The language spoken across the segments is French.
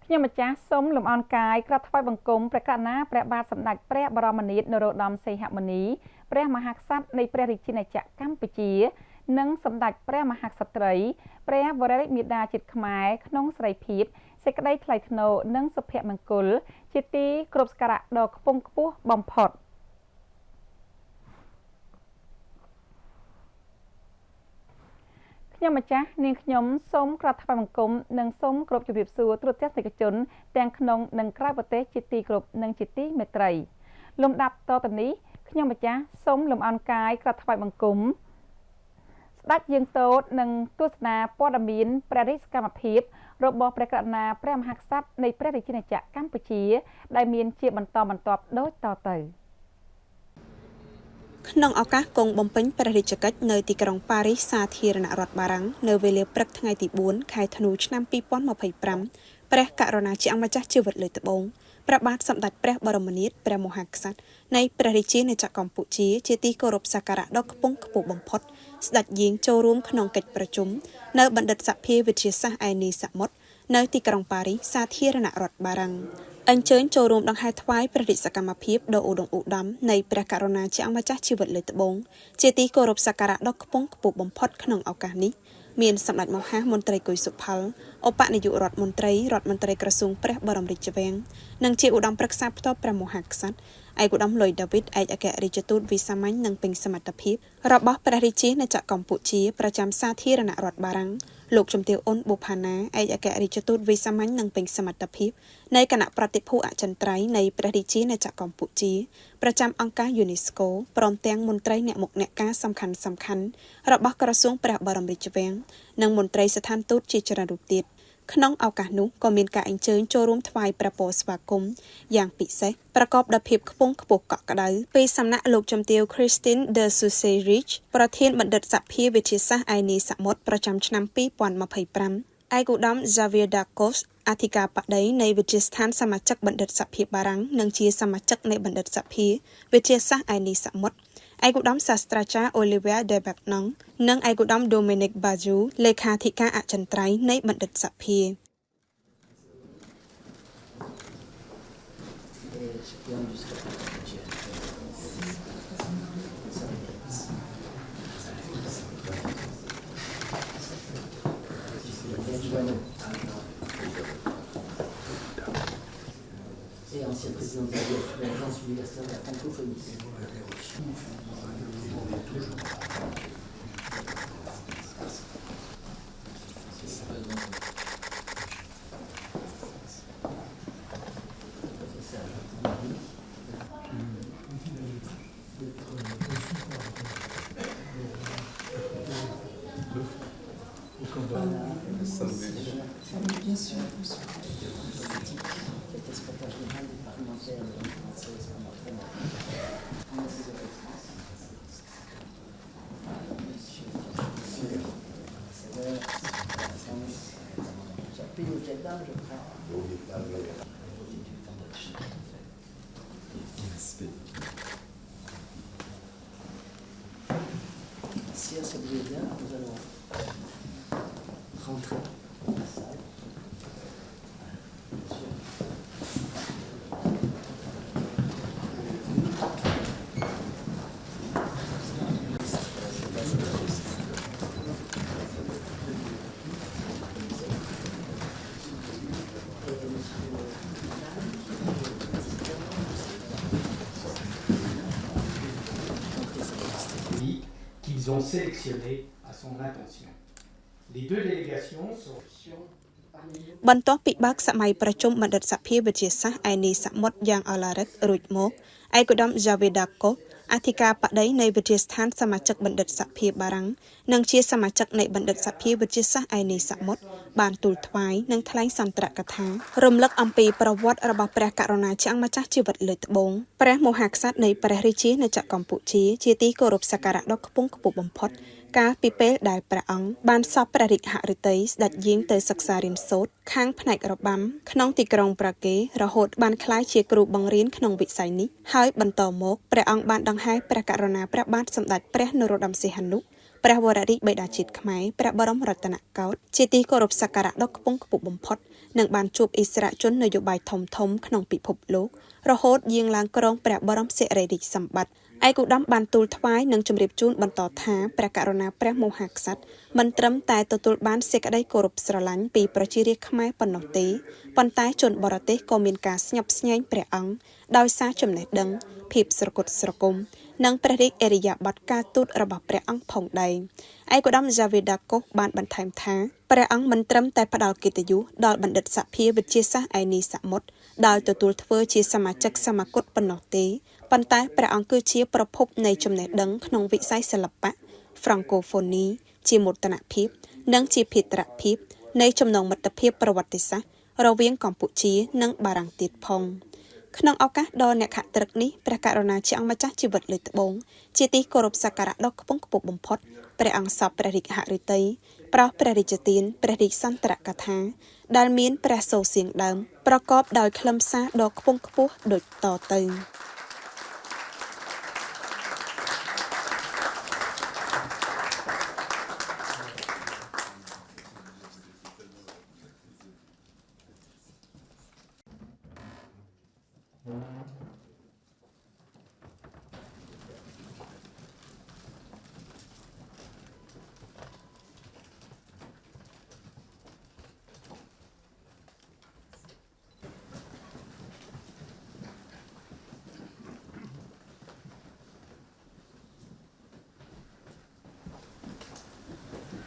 ខ្ញុំម្ចាស់សូមលំអរកាយក្រាបថ្វាយបង្គំព្រះករុណាព្រះបាទសម្ដេចព្រះបរមនាថនរោត្តមសីហមុនីព្រះមហាក្សត្រនៃព្រះរាជាណាចក្រកម្ពុជានិងសម្ដេចព្រះមហាក្សត្រីព្រះវររាជមាតាជាតិខ្មែរក្នុងសេរីភាពសេចក្តីថ្លៃថ្នូរនិងសុភមង្គលជាទីគោរពសក្ការៈដ៏ខ្ពង់ខ្ពស់បំផុតខ្ញុំម្ចាស់នាងខ្ញុំសូមក្រាបថ្វាយបង្គំនិងសូមគោរពជម្រាបសួរទូរទស្សនិកជនទាំងក្នុងនិងក្រៅប្រទេសជាទីគោរពនិងជាទីមេត្រីលំដាប់តទៅនេះខ្ញុំម្ចាស់សូមលំអរកាយក្រាបថ្វាយបង្គំស្ដេចយាងទតនិងទស្សនាព័ត៌មានព្រះរាជសកម្មភាពរបស់ព្រះករុណាព្រះមហាក្សត្រនៃព្រះរាជាណាចក្រកម្ពុជាដែលមានជាបន្តបន្ទាប់ដូចតទៅក្នុងឱកាសគង់បំពេញព្រះរាជកិច្ចនៅទីក្រុងប៉ារីសសាធារណរដ្ឋបារាំងនៅវេលាព្រឹកថ្ងៃទី4ខែធ្នូឆ្នាំ2025ព្រះករុណាជាអង្គម្ចាស់ជីវិតលើត្បូងព្រះបាទសម្ដេចព្រះបរមនាថព្រះមហាក្សត្រនៃព្រះរាជាណាចក្រកម្ពុជាជាទីគោរពសក្ការៈដ៏ខ្ពង់ខ្ពស់បំផុតស្ដេចយាងចូលរួមក្នុងកិច្ចប្រជុំនៅបណ្ឌិតសភាវិទ្យាសាស្ត្រឯនីសមុទ្រនៅទីក្រុងប៉ារីសសាធារណរដ្ឋបារាំងអញ្ជើញចូលរួមដង្ហែថ្វាយព្រះរាជសកម្មភាពដ៏ឧត្តុង្គឧត្តមនៃព្រះករុណាជាអង្គម្ចាស់ជីវិតលើត្បូងជាទីគោរពសក្ការៈដ៏ខ្ពង់ខ្ពស់បំផុតក្នុងឱកាសនេះមានសម្ដេចមហាមន្ត្រីគុយសុផលឧបនាយករដ្ឋមន្ត្រីក្រសួងព្រះបរមរាជវាំងនិងជាឧត្តមប្រឹក្សាផ្ទាល់ព្រះមហាក្សត្រឯកឧត្តមលុយដាវីតឯកអគ្គរដ្ឋទូតវិសាមញ្ញនិងពេញសមត្ថភាពរបស់ព្រះរាជាណាចក្រកម្ពុជាប្រចាំសាធារណរដ្ឋបារាំងលោកជំទាវអ៊ុនប៊ូផាណាឯកអគ្គរដ្ឋទូតវិសាមញ្ញនិងពេញសមត្ថភាពនៃគណៈប្រតិភូអចិន្ត្រៃយ៍នៃព្រះរាជាណាចក្រកម្ពុជាប្រចាំអង្គការយូណេស្កូព្រមទាំងមន្ត្រីអ្នកមុខអ្នកការសំខាន់របស់ក្រសួងព្រះបរមរាជវាំងនិងមន្ត្រីស្ថានទូតជាច្រើនរូបទៀតក្នុងឱកាសនោះក៏មានការអញ្ជើញចូលរួមថ្វាយព្រះពរស្វាគមន៍យ៉ាងពិសេសប្រកបដោយភាពខ្ពង់ខ្ពស់កក់ក្ដៅពីសំណាក់លោកជំទាវ Christine de Soucy-Rich ប្រធានបណ្ឌិតសភាវិទ្យាសាស្ត្រឯនីសមុទ្រប្រចាំឆ្នាំ2025ឯកឧត្តម Xavier Darcos អធិការបតីនៃវិទ្យាស្ថានសមាជិកបណ្ឌិតសភាបារាំងនិងជាសមាជិកនៃបណ្ឌិតសភាវិទ្យាសាស្ត្រឯនីសមុទ្រឯកឧត្តមសាស្ត្រាចារ្យ Olivier de Bernon និងឯកឧត្តម Dominique Bajou លេខាធិការអចិន្ត្រៃយ៍នៃបណ្ឌិតសភាet ancien président de l'Agence universitaire de la francophonie. Bien sûr. Si ça vous est bien, nous allons rentrer dans la salle. Qu'ils ont sélectionné à son intention. Les deux délégations sont បន្ទាប់ពីបើកសម័យប្រជុំបណ្ឌិតសភាវិទ្យាសាស្ត្រឯនីសមុទ្រយ៉ាងអឡារឹករួចមកឯកឧត្តម Xavier Darcos អធិការបតីនៃវិទ្យាស្ថានសមាជិកបណ្ឌិតសភាបារាំងនិងជាសមាជិកនៃបណ្ឌិតសភាវិទ្យាសាស្ត្រឯនីសមុទ្របានទូលថ្វាយនិងថ្លែងសន្ទរកថារំលឹកអំពីប្រវត្តិរបស់ព្រះករុណាជាម្ចាស់ជីវិតលើត្បូងព្រះមហាក្សត្រនៃព្រះរាជាណាចក្រកម្ពុជាជាទីគោរពសក្ការៈដ៏ខ្ពង់ខ្ពស់បំផុតកាលពីពេលដែលព្រះអង្គបានសពព្រះរាជហឫទ័យស្ដេចយាងទៅសិក្សារៀនសូត្រខាងផ្នែករបាំក្នុងទីក្រុងប្រាកេរហូតបានក្លាយជាគ្រូបង្រៀនក្នុងវិស័យនេះហើយបន្តមកព្រះអង្គបានដង្ហែព្រះករុណាព្រះបាទសម្ដេចព្រះនរោត្តមសីហនុព្រះវររាជបិតាជាតិខ្មែរព្រះបរមរតនកោដ្ឋជាទីគោរពសក្ការៈដ៏ខ្ពង់ខ្ពស់បំផុតនិងបានជួបអិសរាជជននយោបាយធំៗក្នុងពិភពលោករហូតយាងឡើងគ្រងព្រះបរមសិរីរាជសម្បត្តិឯកឧត្តមបានទូលថ្វាយនិងជម្រាបជូនបន្តថាព្រះករុណាព្រះមហាក្សត្រមិនត្រឹមតែទទួលបានសេចក្តីគោរពស្រឡាញ់ពីប្រជារាស្ត្រខ្មែរប៉ុណ្ណោះទេប៉ុន្តែជនបរទេសក៏មានការស្ញប់ស្ញែងព្រះអង្គដោយសារចំណេះដឹងភាពស្រគត់ស្រគំនិងព្រះរាជឥរិយាបថការទូតរបស់ព្រះអង្គផងដែរឯកឧត្តម Javier Darcos បានបន្ថែមថាព្រះអង្គមិនត្រឹមតែផ្ដល់កិត្តិយសដល់បណ្ឌិតសភាវិទ្យាសាស្ត្រឯនីសមុទ្រដោយទទួលធ្វើជាសមាជិកសមាគមប៉ុណ្ណោះទេប៉ុន្តែព្រះអង្គគឺជាប្រភពនៃចំណេះដឹងក្នុងវិស័យសិល្បៈ Francophonie ជាមោទនភាពនិងជាភេទ្រភាពនៃចំណងមិត្តភាពប្រវត្តិសាស្ត្ររវាងកម្ពុជានិងបារាំងទៀតផងក្នុងឱកាសដ៏អ្នកខត្រឹកនេះព្រះករុណាជាម្ចាស់ជីវិតលើត្បូងជាទីគោរពសក្ការៈដ៏ខ្ពង់ខ្ពស់បំផុតព្រះអង្គសពព្រះរាជហឫទ័យប្រោសព្រះរាជទានព្រះរាជសន្ទរកថាដែលមានព្រះសូរសៀងដើមប្រកបដោយខ្លឹមសារដ៏ខ្ពង់ខ្ពស់ដូចតទៅ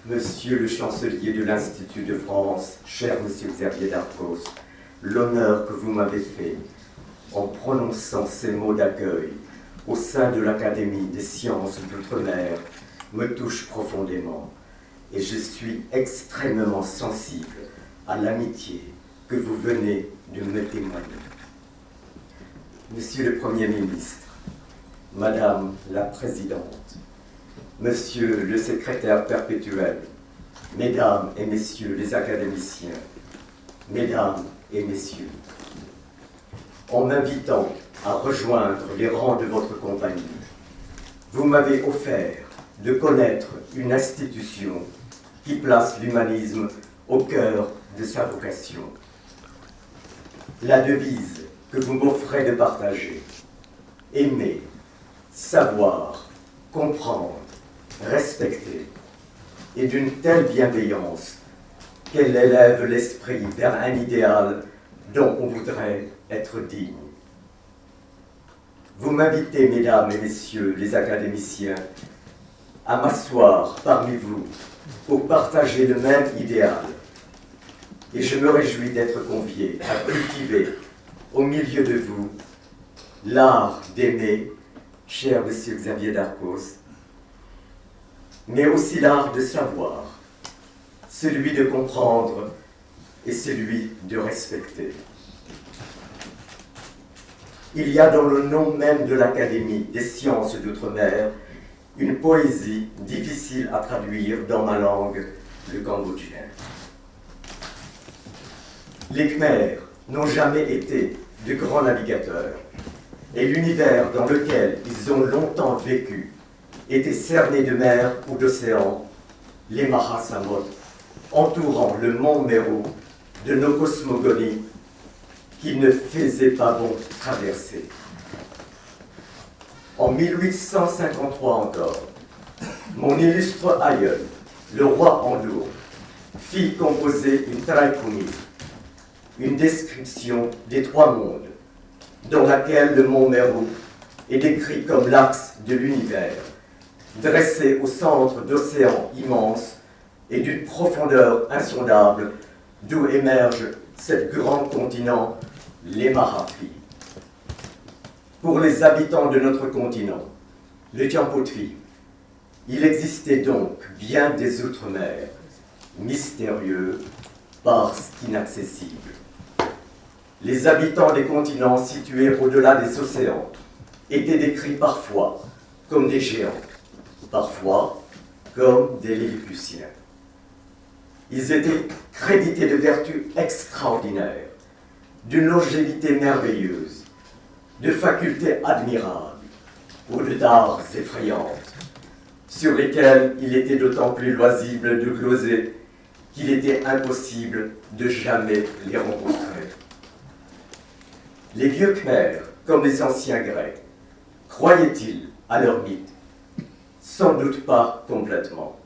Monsieur le chancelier de l'Institut de France, cher Monsieur Xavier Darcos, l'honneur que vous m'avez fait en prononçant ces mots d'accueil au sein de l'Académie des sciences d'outre-mer me touche profondément et je suis extrêmement sensible à l'amitié que vous venez de me témoigner. Monsieur le Premier ministre, Madame la Présidente, Monsieur le secrétaire perpétuel, Mesdames et Messieurs les académiciens, Mesdames et Messieurs, en m'invitant à rejoindre les rangs de votre compagnie, vous m'avez offert de connaître une institution qui place l'humanisme au cœur de sa vocation. La devise que vous m'offrez de partager, aimer, savoir, comprendre, respecter, et d'une telle bienveillance qu'elle élève l'esprit vers un idéal dont on voudrait être digne. Vous m'invitez, Mesdames et Messieurs les académiciens, à m'asseoir parmi vous pour partager le même idéal. Et je me réjouis d'être convié à cultiver au milieu de vous l'art d'aimer, cher Monsieur Xavier Darcos, mais aussi l'art de savoir, celui de comprendre et celui de respecter. Il y a dans le nom même de l'Académie des sciences d'outre-mer une poésie difficile à traduire dans ma langue, le cambodgien. Les Khmers n'ont jamais été de grands navigateurs, et l'univers dans lequel ils ont longtemps vécu était cerné de mer ou d'océan, les Mahasamot, entourant le mont Meru de nos cosmogonies qu'il ne faisait pas bon traverser. En 1853 encore, mon illustre aïeul, le roi Andour, fit composer une traikumi, une description des trois mondes, dans laquelle le mont Meru est décrit comme l'axe de l'univers, dressé au centre d'océans immenses et d'une profondeur insondable, d'où émerge ce grand continent, les Mahapis. Pour les habitants de notre continent, Le Tiampotwi. Il existait donc bien des outre-mer, mystérieux parce qu'inaccessibles. Les habitants des continents situés au-delà des océans étaient décrits parfois comme des géants, parfois comme des Lilliputiens. Ils étaient crédités de vertus extraordinaires, d'une longévité merveilleuse, de facultés admirables ou de dards effrayantes, sur lesquels il était d'autant plus loisible de gloser qu'il était impossible de jamais les rencontrer. Les vieux Khmers, comme les anciens Grecs, croyaient-ils à leur mythe? Sans doute pas complètement,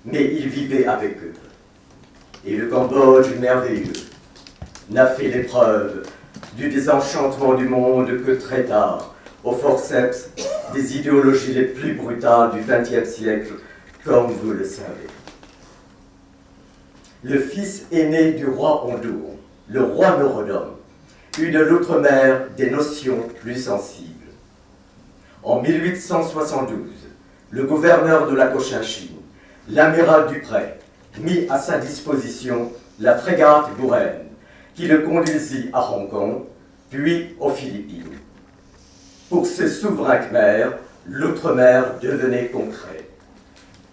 mais ils vivaient avec eux. Et le Cambodge merveilleux n'a fait l'épreuve du désenchantement du monde que très tard, au forceps des idéologies les plus brutales du XXe siècle, comme vous le savez. Le fils aîné du roi Ondour, le roi Norodom, eut de l'outre-mer des notions plus sensibles. En 1872, le gouverneur de la Cochinchine, l'amiral Dupré, mit à sa disposition la frégate Buren, qui le conduisit à Hong Kong, puis aux Philippines. Pour ce souverain khmer, l'outre-mer devenait concret.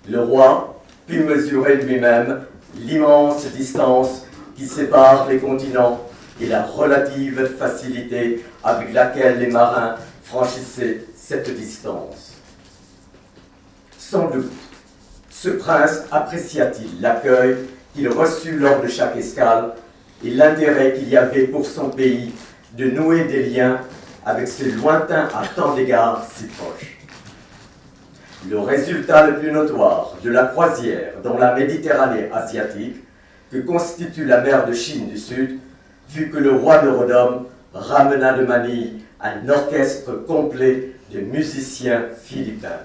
Le roi put mesurer lui-même l'immense distance qui sépare les continents et la relative facilité avec laquelle les marins franchissaient cette distance. Sans doute, ce prince apprécia-t-il l'accueil qu'il reçut lors de chaque escale et l'intérêt qu'il y avait pour son pays de nouer des liens avec ce lointain à tant d'égards si proche. Le résultat le plus notoire de la croisière dans la Méditerranée asiatique, que constitue la mer de Chine du Sud, fut que le roi Norodom ramena de Manille un orchestre complet de musiciens philippins.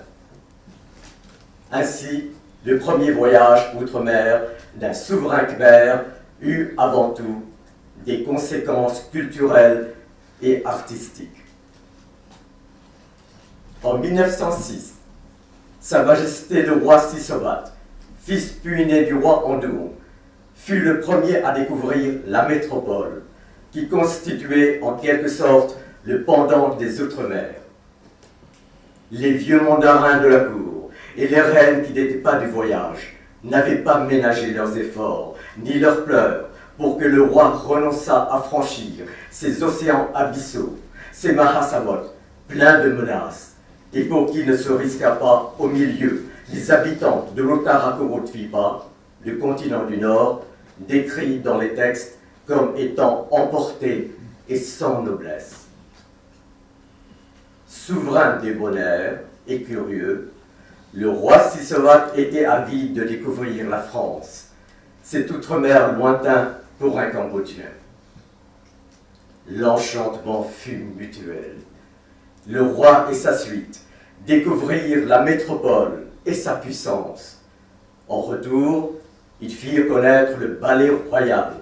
Ainsi, le premier voyage outre-mer d'un souverain khmer eut avant tout des conséquences culturelles et artistiques. En 1906, Sa Majesté le roi Sisovat, fils puiné du roi Ondour, fut le premier à découvrir la métropole, qui constituait en quelque sorte le pendant des Outre-mer. Les vieux mandarins de la cour et les reines qui n'étaient pas du voyage n'avaient pas ménagé leurs efforts, ni leurs pleurs, pour que le roi renonçât à franchir ces océans abyssaux, ces Mahasamot, pleins de menaces, et pour qu'il ne se risquât pas au milieu les habitants de l'Ottarakorotvipa, le continent du Nord, décrit dans les textes comme étant emportés et sans noblesse. Souverain débonnaire et curieux, le roi Sisovat était avide de découvrir la France, cet outre-mer lointain pour un Cambodgien. L'enchantement fut mutuel. Le roi et sa suite découvrirent la métropole et sa puissance. En retour, ils firent connaître le ballet royal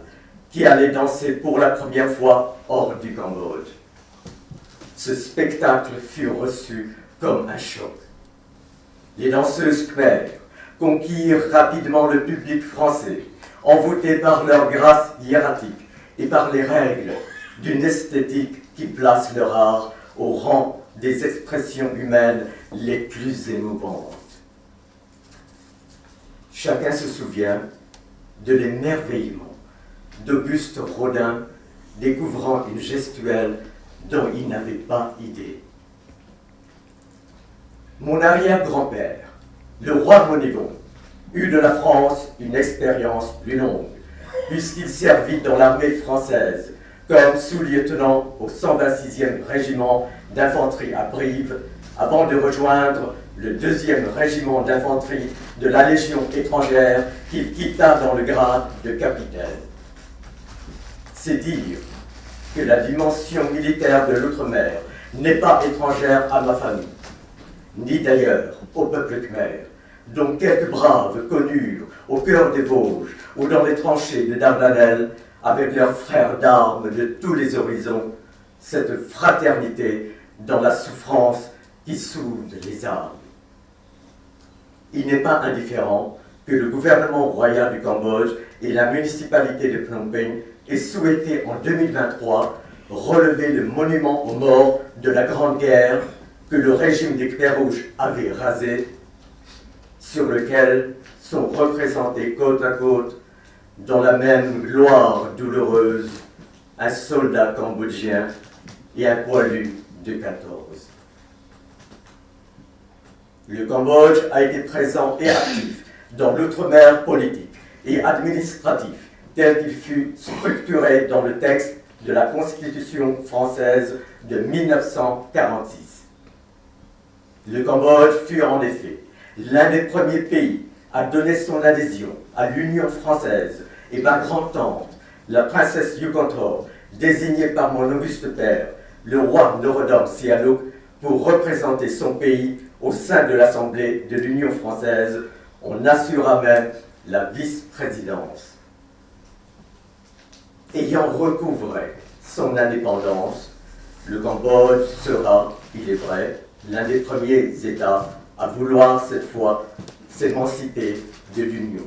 qui allait danser pour la première fois hors du Cambodge. Ce spectacle fut reçu comme un choc. Les danseuses khmères conquirent rapidement le public français, envoûtés par leur grâce hiératique et par les règles d'une esthétique qui place leur art au rang des expressions humaines les plus émouvantes. Chacun se souvient de l'émerveillement d'Auguste Rodin découvrant une gestuelle dont il n'avait pas idée. Mon arrière-grand-père, le roi Monégon, eut de la France une expérience plus longue, puisqu'il servit dans l'armée française comme sous-lieutenant au 126e régiment d'infanterie à Brive, avant de rejoindre le 2e régiment d'infanterie de la Légion étrangère qu'il quitta dans le grade de capitaine. C'est dire que la dimension militaire de l'outre-mer n'est pas étrangère à ma famille, ni d'ailleurs au peuple khmer, dont quelques braves connurent au cœur des Vosges ou dans les tranchées de Dardanelles, avec leurs frères d'armes de tous les horizons, cette fraternité dans la souffrance qui soude les âmes. Il n'est pas indifférent que le gouvernement royal du Cambodge et la municipalité de Phnom Penh aient souhaité en 2023 relever le monument aux morts de la Grande Guerre que le régime des Khmers rouges avait rasé, sur lequel sont représentés côte à côte, dans la même gloire douloureuse, un soldat cambodgien et un poilu de 14. Le Cambodge a été présent et actif dans l'outre-mer politique et administratif, tel qu'il fut structuré dans le texte de la Constitution française de 1946. Le Cambodge fut en effet l'un des premiers pays à donner son adhésion à l'Union française et ma grand-tante, la princesse Yukonthor, désignée par mon auguste père, le roi Norodom Sihanouk, pour représenter son pays au sein de l'Assemblée de l'Union française, on assura même la vice-présidence. Ayant recouvré son indépendance, le Cambodge sera, il est vrai, l'un des premiers États à vouloir cette fois s'émanciper de l'Union.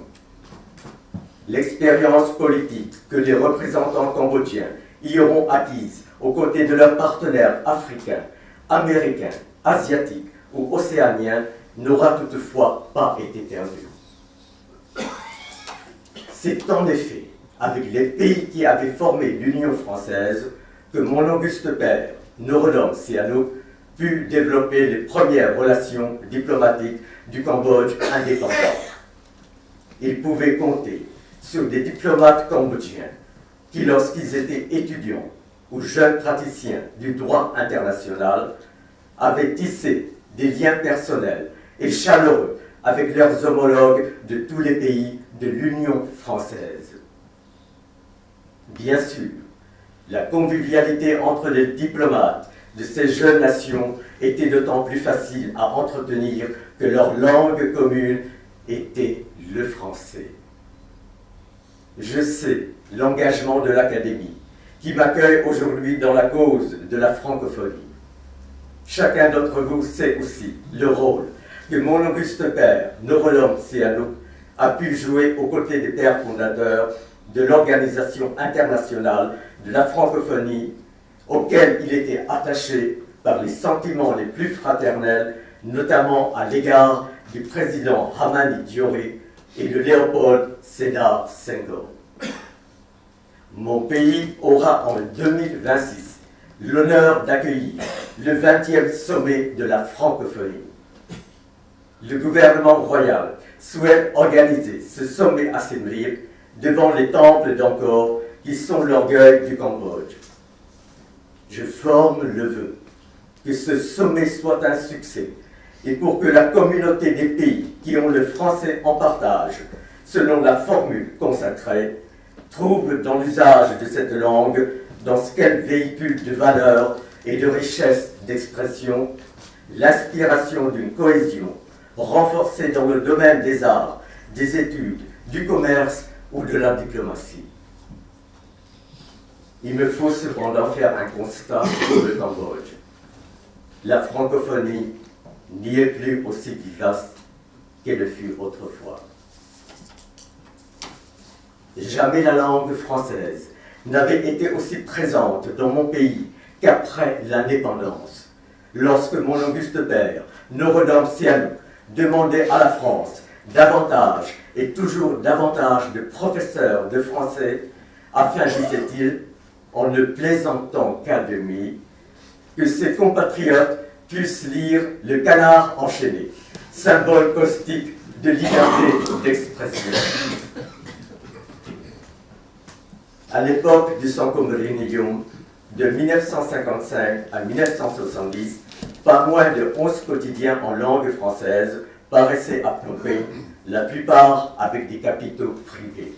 L'expérience politique que les représentants cambodgiens y auront acquise aux côtés de leurs partenaires africains, américains, asiatiques ou océaniens n'aura toutefois pas été perdue. C'est en effet avec les pays qui avaient formé l'Union française que mon auguste père, Norodom Sihanouk, put développer les premières relations diplomatiques du Cambodge indépendant. Il pouvait compter sur des diplomates cambodgiens qui, lorsqu'ils étaient étudiants ou jeunes praticiens du droit international, avaient tissé des liens personnels et chaleureux avec leurs homologues de tous les pays de l'Union française. Bien sûr, la convivialité entre les diplomates de ces jeunes nations était d'autant plus facile à entretenir que leur langue commune était le français. Je sais l'engagement de l'Académie qui m'accueille aujourd'hui dans la cause de la francophonie. Chacun d'entre vous sait aussi le rôle que mon auguste père, Norodom Sihanouk, a pu jouer aux côtés des pères fondateurs de l'Organisation internationale de la francophonie, auquel il était attaché par les sentiments les plus fraternels, notamment à l'égard du président Hamani Diori et de Léopold Sédar Senghor. Mon pays aura en 2026 l'honneur d'accueillir le 20e sommet de la francophonie. Le gouvernement royal souhaite organiser ce sommet à Siem Reap devant les temples d'Angkor qui sont l'orgueil du Cambodge. Je forme le vœu que ce sommet soit un succès et pour que la communauté des pays qui ont le français en partage, selon la formule consacrée, trouve dans l'usage de cette langue, dans ce qu'elle véhicule de valeurs et de richesse d'expression, l'inspiration d'une cohésion renforcée dans le domaine des arts, des études, du commerce ou de la diplomatie. Il me faut cependant faire un constat pour le Cambodge. La francophonie n'y est plus aussi vivace qu'elle le fut autrefois. Jamais la langue française n'avait été aussi présente dans mon pays qu'après l'indépendance, lorsque mon auguste père, Norodom Sihanouk, demandait à la France davantage et toujours davantage de professeurs de français, afin, disait-il, en ne plaisantant qu'à demi, que ses compatriotes puissent lire le Canard enchaîné, symbole caustique de liberté d'expression. À l'époque du Sankomerinium, de 1955 à 1970, pas moins de 11 quotidiens en langue française paraissaient à Phnom Penh, la plupart avec des capitaux privés.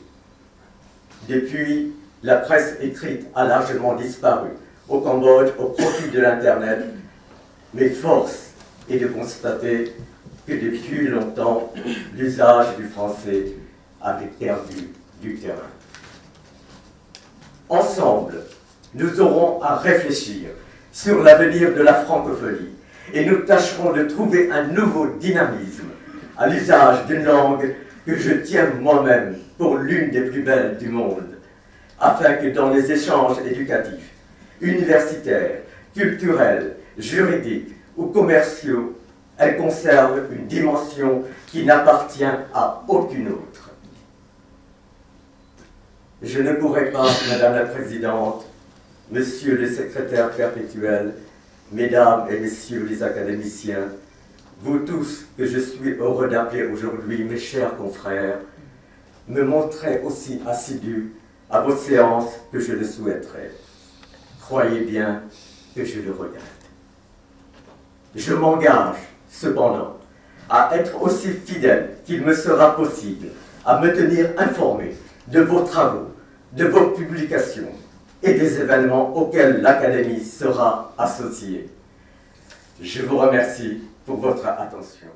Depuis, la presse écrite a largement disparu au Cambodge au profit de l'Internet, mais force est de constater que depuis longtemps, l'usage du français avait perdu du terrain. Ensemble, nous aurons à réfléchir sur l'avenir de la francophonie et nous tâcherons de trouver un nouveau dynamisme à l'usage d'une langue que je tiens moi-même pour l'une des plus belles du monde, afin que dans les échanges éducatifs, universitaires, culturels, juridiques ou commerciaux, elle conserve une dimension qui n'appartient à aucune autre. Je ne pourrais pas, Madame la Présidente, Monsieur le Secrétaire perpétuel, Mesdames et Messieurs les académiciens, vous tous que je suis heureux d'appeler aujourd'hui mes chers confrères, me montrer aussi assidu à vos séances que je le souhaiterais. Croyez bien que je le regrette. Je m'engage, cependant, à être aussi fidèle qu'il me sera possible, à me tenir informé de vos travaux, de vos publications et des événements auxquels l'Académie sera associée. Je vous remercie pour votre attention.